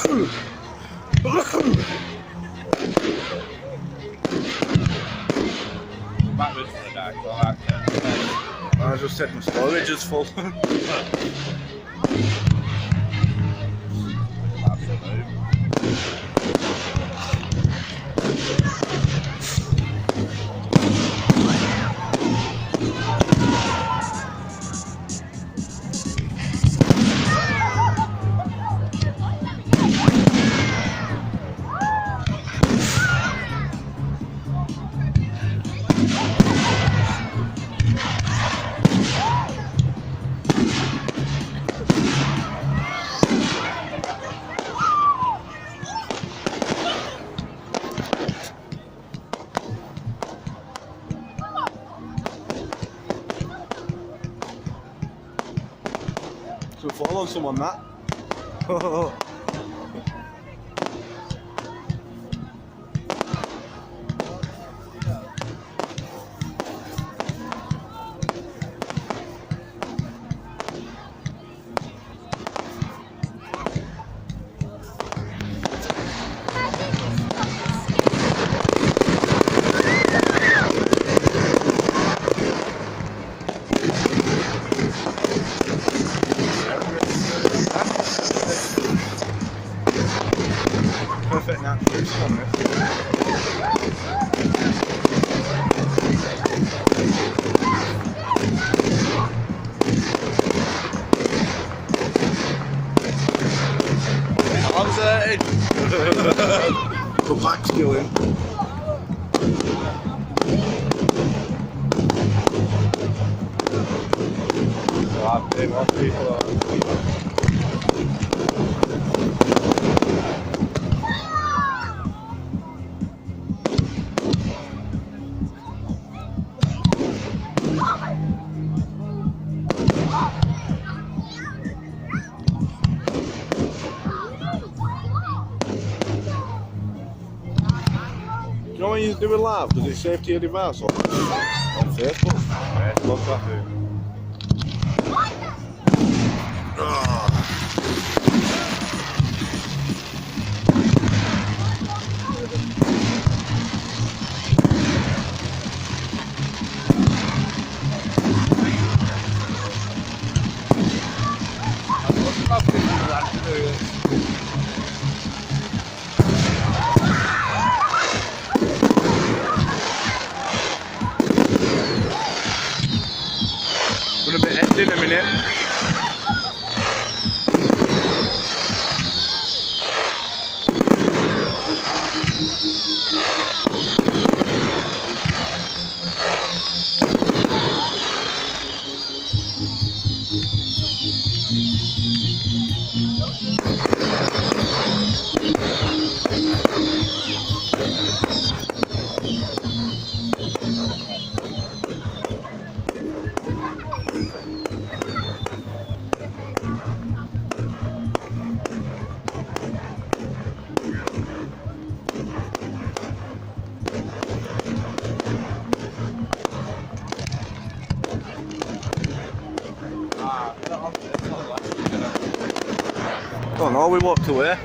Backwards for the day, so I like it. I just said my storage is full. So fall on someone that. Perfect natural on this. The back's still in. You know when you're doing live, does it save to your device or on Facebook? Facebook, that do. Gonna be ending in a minute. Oh no, we walked away.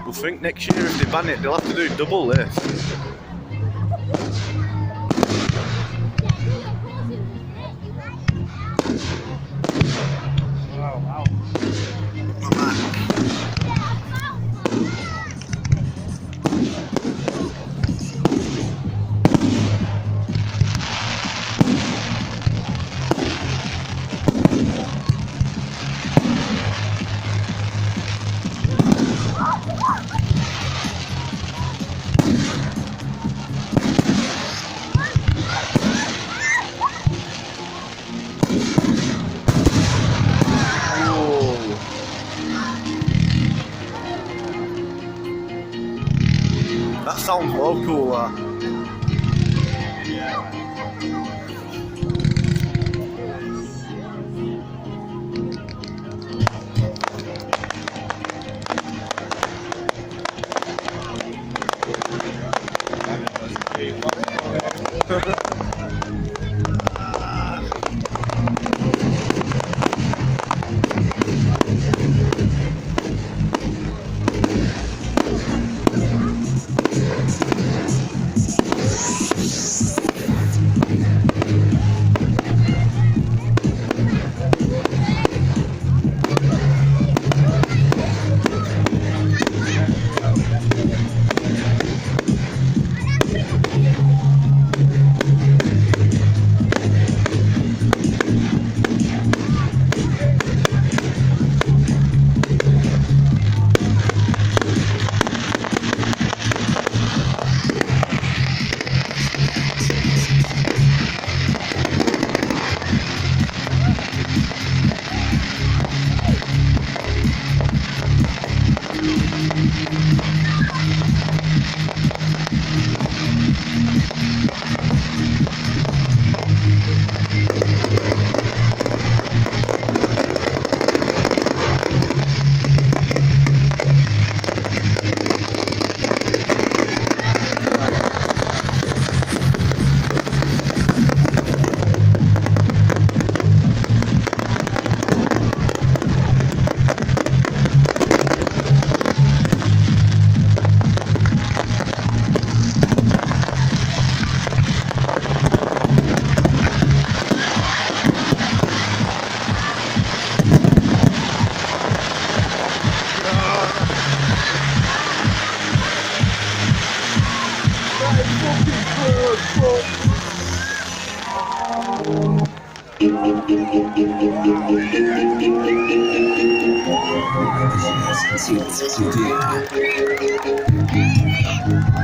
We'll think next year if they ban it, they'll have to do double this. Oh, wow. That sounds well cool.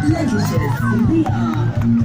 Legislative VR.